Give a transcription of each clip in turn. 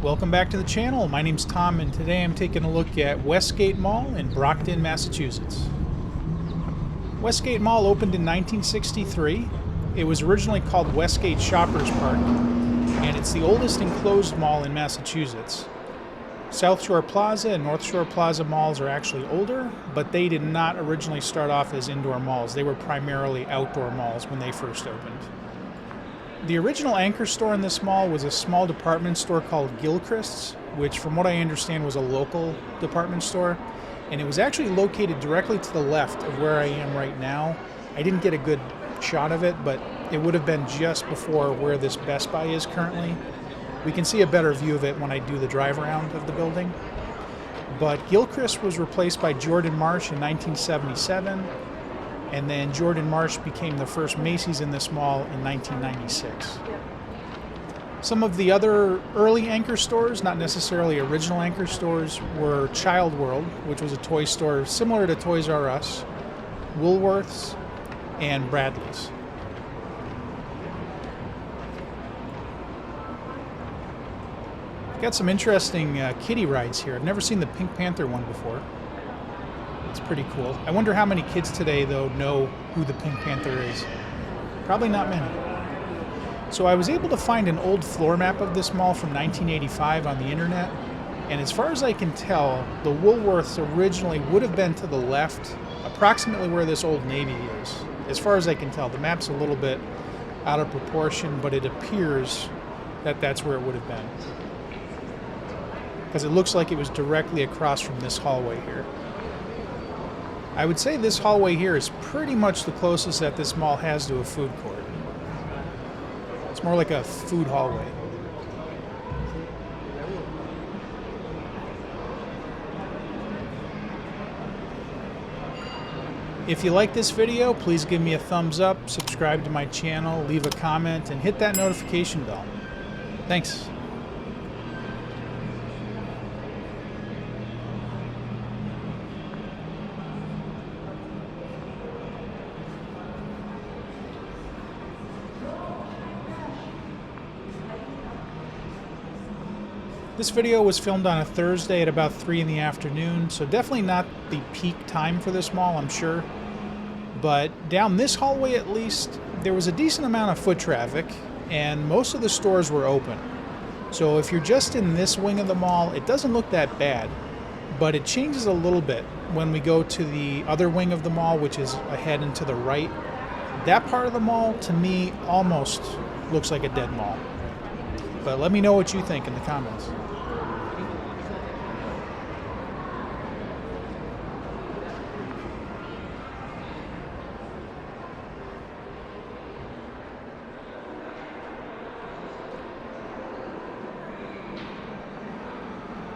Welcome back to the channel. My name's Tom, and today I'm taking a look at Westgate Mall in Brockton, Massachusetts. Westgate Mall opened in 1963. It was originally called Westgate Shoppers Park, and it's the oldest enclosed mall in Massachusetts. South Shore Plaza and North Shore Plaza malls are actually older, but they did not originally start off as indoor malls. They were primarily outdoor malls when they first opened. The original anchor store in this mall was a small department store called Gilchrist's, which from what I understand was a local department store, and it was actually located directly to the left of where I am right now. I didn't get a good shot of it, but it would have been just before where this Best Buy is currently. We can see a better view of it when I do the drive around of the building. But Gilchrist was replaced by Jordan Marsh in 1977. And then Jordan Marsh became the first Macy's in this mall in 1996. Some of the other early anchor stores, not necessarily original anchor stores, were Child World, which was a toy store similar to Toys R Us, Woolworth's, and Bradley's. Got some interesting kiddie rides here. I've never seen the Pink Panther one before. It's pretty cool. I wonder how many kids today, though, know who the Pink Panther is. Probably not many. So I was able to find an old floor map of this mall from 1985 on the internet, and as far as I can tell, the Woolworths originally would have been to the left, approximately where this Old Navy is. As far as I can tell, the map's a little bit out of proportion, but it appears that that's where it would have been. Because it looks like it was directly across from this hallway here. I would say this hallway here is pretty much the closest that this mall has to a food court. It's more like a food hallway. If you like this video, please give me a thumbs up, subscribe to my channel, leave a comment, and hit that notification bell. Thanks. This video was filmed on a Thursday at about 3 in the afternoon, so definitely not the peak time for this mall, I'm sure. But down this hallway at least, there was a decent amount of foot traffic, and most of the stores were open. So if you're just in this wing of the mall, it doesn't look that bad, but it changes a little bit when we go to the other wing of the mall, which is ahead and to the right. That part of the mall, to me, almost looks like a dead mall. But let me know what you think in the comments.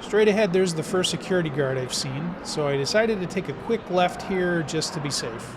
Straight ahead, there's the first security guard I've seen, so I decided to take a quick left here just to be safe.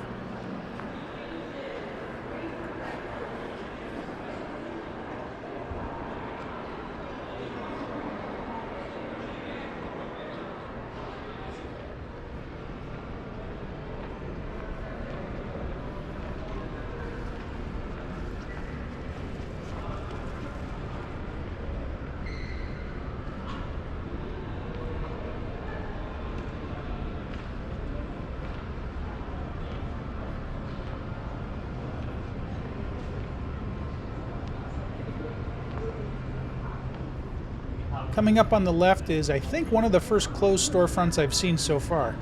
Coming up on the left is, I think, one of the first closed storefronts I've seen so far.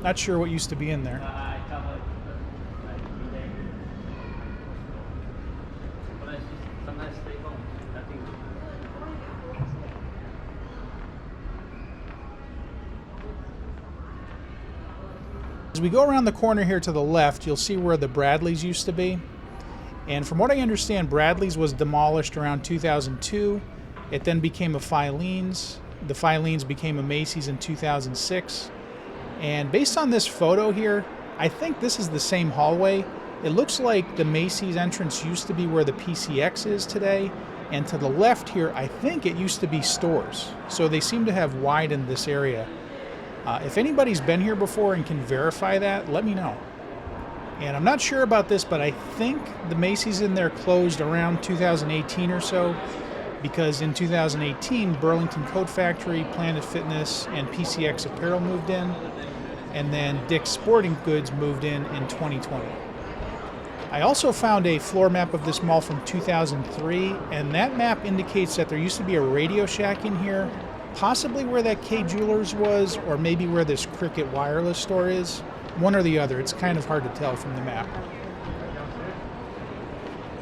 Not sure what used to be in there. As we go around the corner here to the left, you'll see where the Bradleys used to be. And from what I understand, Bradley's was demolished around 2002. It then became a Filene's. The Filene's became a Macy's in 2006. And based on this photo here, I think this is the same hallway. It looks like the Macy's entrance used to be where the PCX is today. And to the left here, I think it used to be stores. So they seem to have widened this area. If anybody's been here before and can verify that, let me know. And I'm not sure about this, but I think the Macy's in there closed around 2018 or so. because in 2018, Burlington Coat Factory, Planet Fitness, and PCX Apparel moved in, and then Dick's Sporting Goods moved in 2020. I also found a floor map of this mall from 2003, and that map indicates that there used to be a Radio Shack in here, possibly where that K Jewelers was, or maybe where this Cricket Wireless store is. One or the other. It's kind of hard to tell from the map.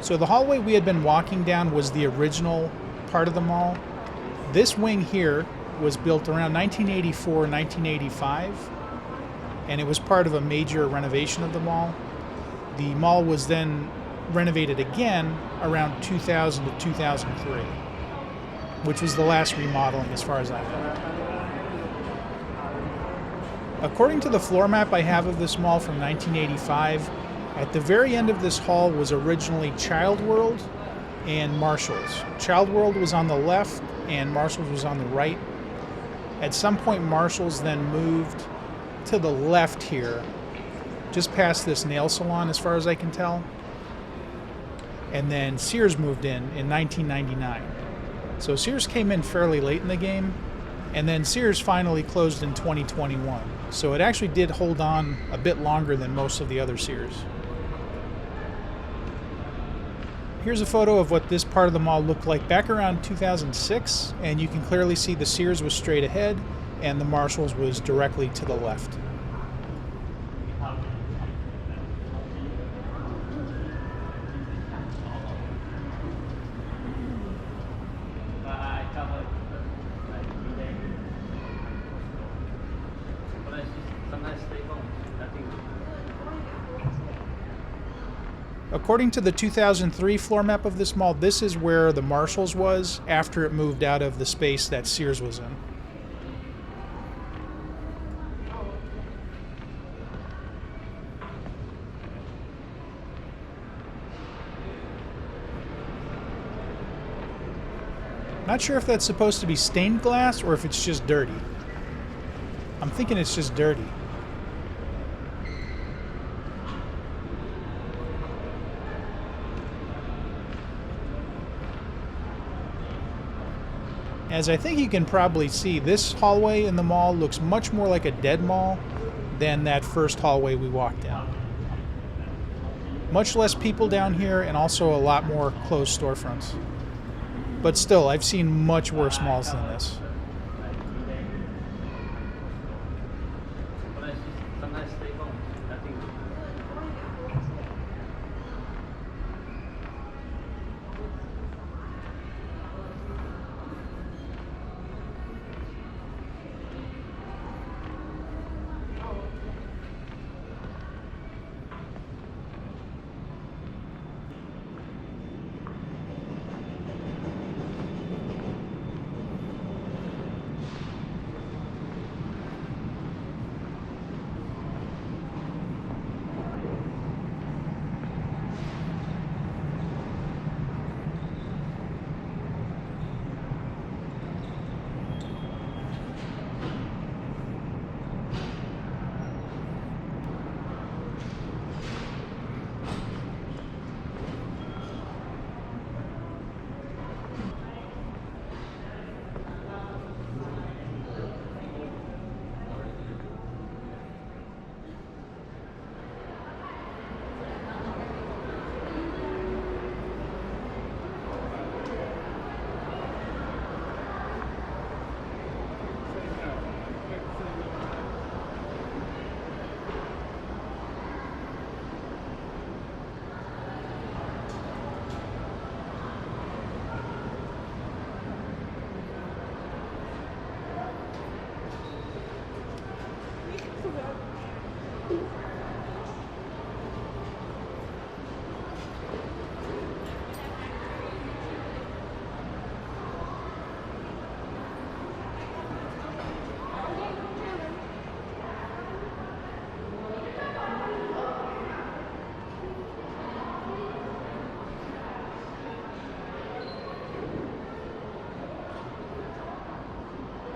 So the hallway we had been walking down was the original part of the mall. This wing here was built around 1984, 1985, and it was part of a major renovation of the mall. The mall was then renovated again around 2000 to 2003, which was the last remodeling as far as I know. According to the floor map I have of this mall from 1985, at the very end of this hall was originally Child World and Marshall's. Child World was on the left and Marshall's was on the right. At some point, Marshall's then moved to the left here, just past this nail salon as far as I can tell. And then Sears moved in 1999. So Sears came in fairly late in the game, and then Sears finally closed in 2021. So it actually did hold on a bit longer than most of the other Sears. Here's a photo of what this part of the mall looked like back around 2006, and you can clearly see the Sears was straight ahead and the Marshalls was directly to the left. According to the 2003 floor map of this mall, this is where the Marshalls was after it moved out of the space that Sears was in. Not sure if that's supposed to be stained glass or if it's just dirty. I'm thinking it's just dirty. As I think you can probably see, this hallway in the mall looks much more like a dead mall than that first hallway we walked down. Much less people down here and also a lot more closed storefronts. But still, I've seen much worse malls than this.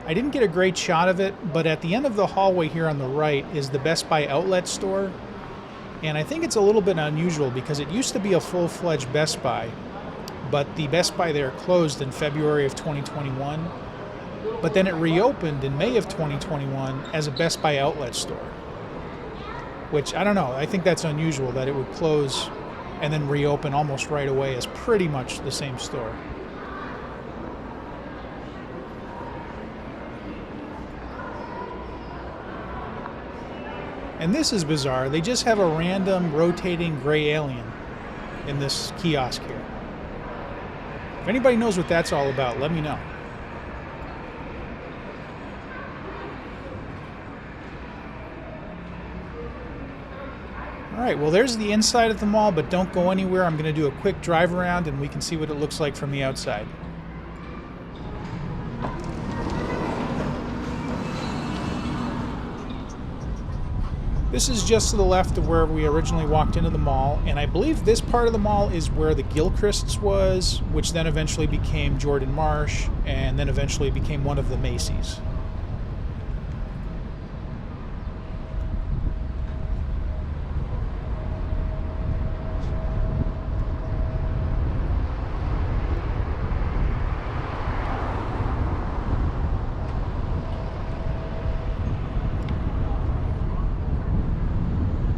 I didn't get a great shot of it, but at the end of the hallway here on the right is the Best Buy outlet store. And I think it's a little bit unusual because it used to be a full-fledged Best Buy, but the Best Buy there closed in February of 2021. But then it reopened in May of 2021 as a Best Buy outlet store. Which, I don't know, I think that's unusual that it would close and then reopen almost right away as pretty much the same store. And this is bizarre. They just have a random rotating gray alien in this kiosk here. If anybody knows what that's all about, let me know. Alright, well there's the inside of the mall, but don't go anywhere. I'm going to do a quick drive around and we can see what it looks like from the outside. This is just to the left of where we originally walked into the mall, and I believe this part of the mall is where the Gilchrist's was, which then eventually became Jordan Marsh, and then eventually became one of the Macy's.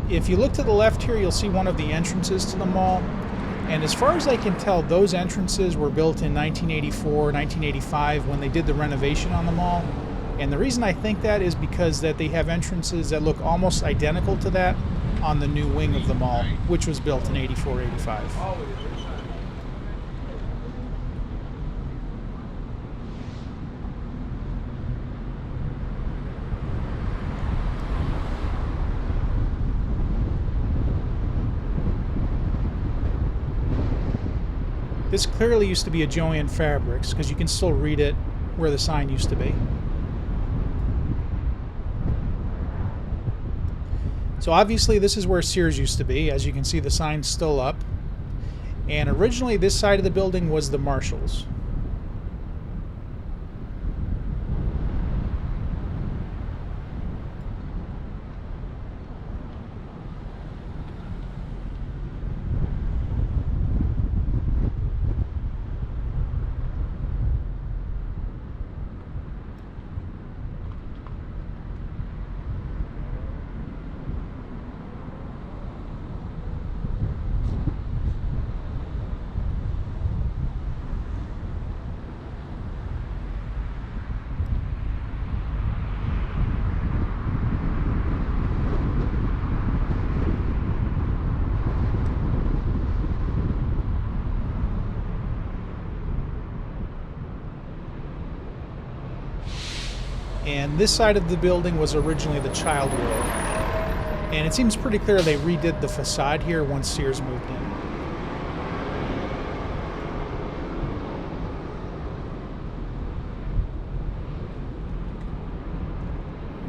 If you look to the left here, you'll see one of the entrances to the mall. And as far as I can tell, those entrances were built in 1984, 1985 when they did the renovation on the mall. And the reason I think that is because that they have entrances that look almost identical to that on the new wing of the mall, which was built in 84, 85. This clearly used to be a Joann Fabrics, because you can still read it where the sign used to be. So obviously this is where Sears used to be. As you can see, the sign's still up. And originally this side of the building was the Marshalls. And this side of the building was originally the Child World. And it seems pretty clear they redid the facade here once Sears moved in.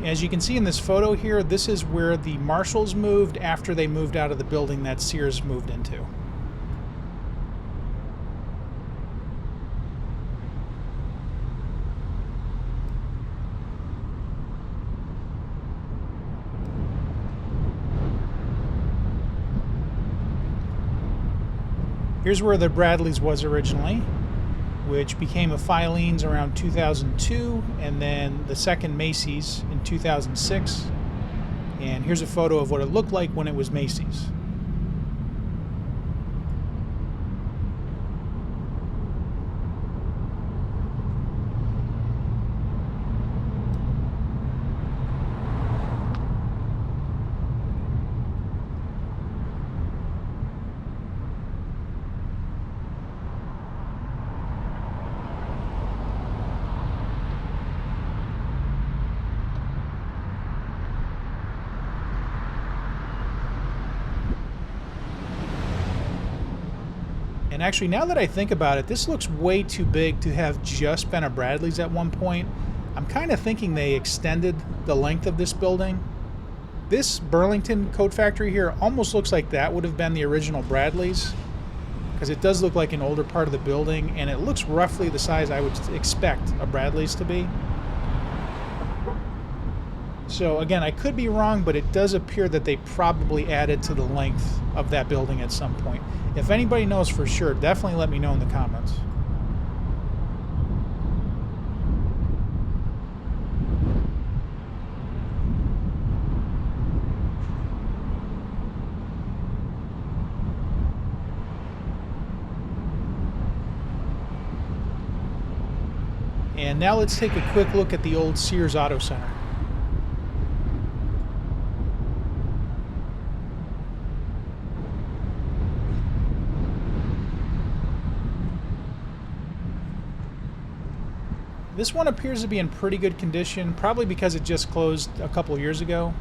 As you can see in this photo here, this is where the Marshalls moved after they moved out of the building that Sears moved into. Here's where the Bradley's was originally, which became a Filene's around 2002, and then the second Macy's in 2006. And here's a photo of what it looked like when it was Macy's. And actually, now that I think about it, this looks way too big to have just been a Bradley's at one point. I'm kind of thinking they extended the length of this building. This Burlington coat factory here almost looks like that would have been the original Bradley's, because it does look like an older part of the building, and it looks roughly the size I would expect a Bradley's to be. So again, I could be wrong, but it does appear that they probably added to the length of that building at some point. If anybody knows for sure, definitely let me know in the comments. And now let's take a quick look at the old Sears Auto Center. This one appears to be in pretty good condition, probably because it just closed a couple years ago.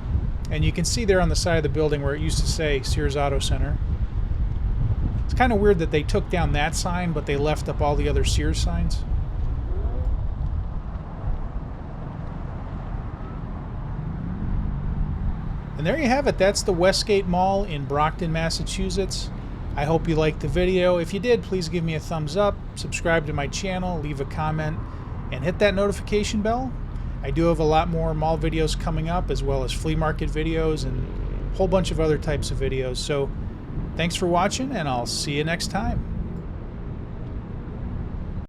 And you can see there on the side of the building where it used to say Sears Auto Center. It's kind of weird that they took down that sign, but they left up all the other Sears signs. And there you have it. That's the Westgate Mall in Brockton, Massachusetts. I hope you liked the video. If you did, please give me a thumbs up, subscribe to my channel, leave a comment, and hit that notification bell. I do have a lot more mall videos coming up, as well as flea market videos and a whole bunch of other types of videos. So thanks for watching, and I'll see you next time.